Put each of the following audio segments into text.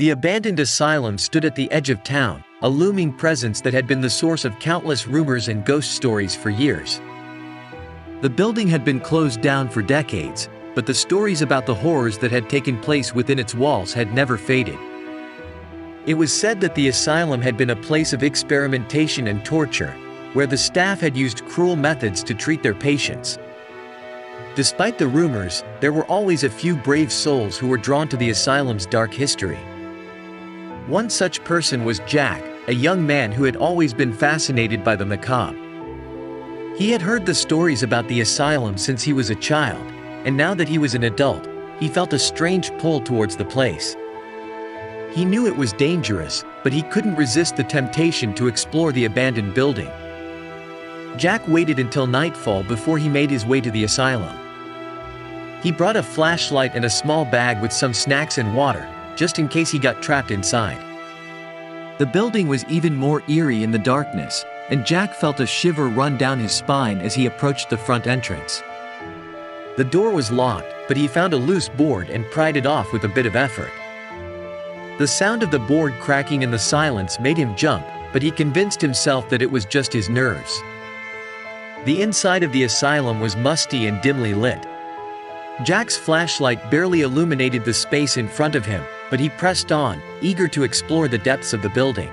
The abandoned asylum stood at the edge of town, a looming presence that had been the source of countless rumors and ghost stories for years. The building had been closed down for decades, but the stories about the horrors that had taken place within its walls had never faded. It was said that the asylum had been a place of experimentation and torture, where the staff had used cruel methods to treat their patients. Despite the rumors, there were always a few brave souls who were drawn to the asylum's dark history. One such person was Jack, a young man who had always been fascinated by the macabre. He had heard the stories about the asylum since he was a child, and now that he was an adult, he felt a strange pull towards the place. He knew it was dangerous, but he couldn't resist the temptation to explore the abandoned building. Jack waited until nightfall before he made his way to the asylum. He brought a flashlight and a small bag with some snacks and water, just in case he got trapped inside. The building was even more eerie in the darkness, and Jack felt a shiver run down his spine as he approached the front entrance. The door was locked, but he found a loose board and pried it off with a bit of effort. The sound of the board cracking in the silence made him jump, but he convinced himself that it was just his nerves. The inside of the asylum was musty and dimly lit. Jack's flashlight barely illuminated the space in front of him, but he pressed on, eager to explore the depths of the building.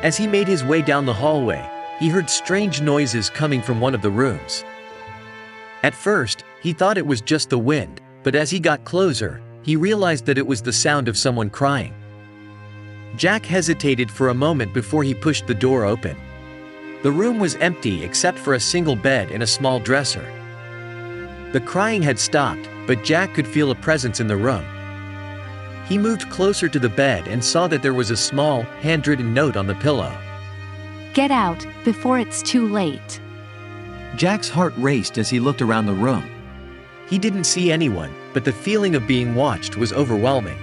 As he made his way down the hallway, he heard strange noises coming from one of the rooms. At first, he thought it was just the wind, but as he got closer, he realized that it was the sound of someone crying. Jack hesitated for a moment before he pushed the door open. The room was empty except for a single bed and a small dresser. The crying had stopped, but Jack could feel a presence in the room. He moved closer to the bed and saw that there was a small, handwritten note on the pillow. "Get out, before it's too late." Jack's heart raced as he looked around the room. He didn't see anyone, but the feeling of being watched was overwhelming.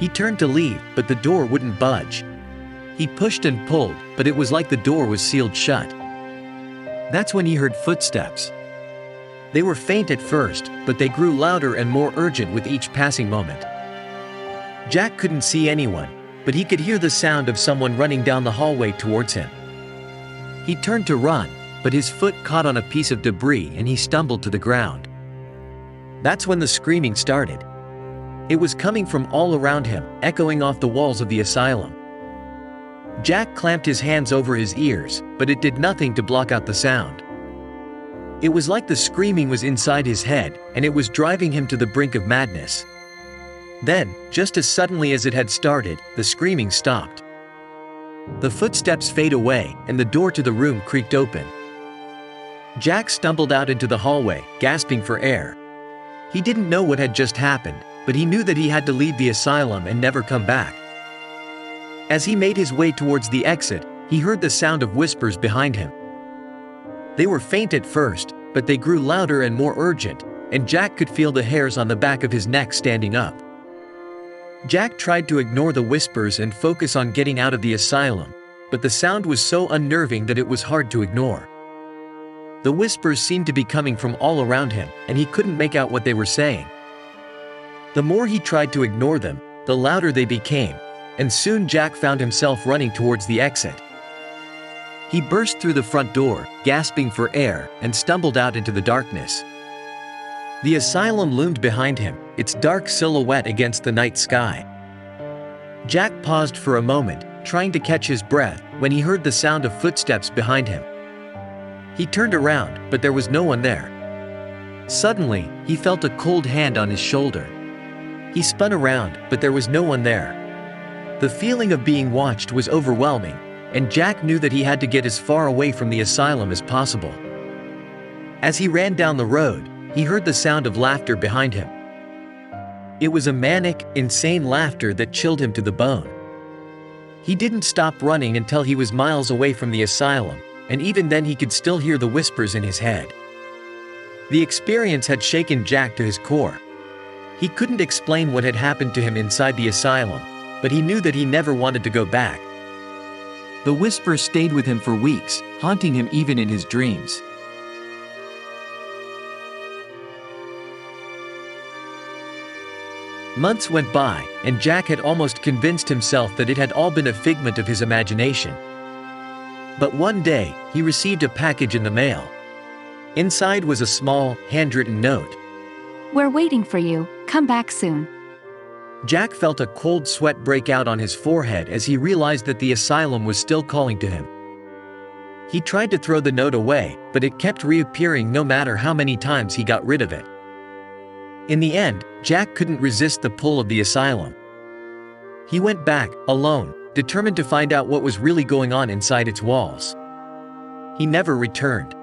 He turned to leave, but the door wouldn't budge. He pushed and pulled, but it was like the door was sealed shut. That's when he heard footsteps. They were faint at first, but they grew louder and more urgent with each passing moment. Jack couldn't see anyone, but he could hear the sound of someone running down the hallway towards him. He turned to run, but his foot caught on a piece of debris and he stumbled to the ground. That's when the screaming started. It was coming from all around him, echoing off the walls of the asylum. Jack clamped his hands over his ears, but it did nothing to block out the sound. It was like the screaming was inside his head, and it was driving him to the brink of madness. Then, just as suddenly as it had started, the screaming stopped. The footsteps fade away, and the door to the room creaked open. Jack stumbled out into the hallway, gasping for air. He didn't know what had just happened, but he knew that he had to leave the asylum and never come back. As he made his way towards the exit, he heard the sound of whispers behind him. They were faint at first, but they grew louder and more urgent, and Jack could feel the hairs on the back of his neck standing up. Jack tried to ignore the whispers and focus on getting out of the asylum, but the sound was so unnerving that it was hard to ignore. The whispers seemed to be coming from all around him, and he couldn't make out what they were saying. The more he tried to ignore them, the louder they became, and soon Jack found himself running towards the exit. He burst through the front door, gasping for air, and stumbled out into the darkness. The asylum loomed behind him, its dark silhouette against the night sky. Jack paused for a moment, trying to catch his breath, when he heard the sound of footsteps behind him. He turned around, but there was no one there. Suddenly, he felt a cold hand on his shoulder. He spun around, but there was no one there. The feeling of being watched was overwhelming, and Jack knew that he had to get as far away from the asylum as possible. As he ran down the road, he heard the sound of laughter behind him. It was a manic, insane laughter that chilled him to the bone. He didn't stop running until he was miles away from the asylum, and even then he could still hear the whispers in his head. The experience had shaken Jack to his core. He couldn't explain what had happened to him inside the asylum, but he knew that he never wanted to go back. The whispers stayed with him for weeks, haunting him even in his dreams. Months went by, and Jack had almost convinced himself that it had all been a figment of his imagination. But one day, he received a package in the mail. Inside was a small, handwritten note. We're waiting for you, come back soon. Jack felt a cold sweat break out on his forehead as he realized that the asylum was still calling to him. He tried to throw the note away, but it kept reappearing no matter how many times he got rid of it. In the end, Jack couldn't resist the pull of the asylum. He went back, alone, determined to find out what was really going on inside its walls. He never returned.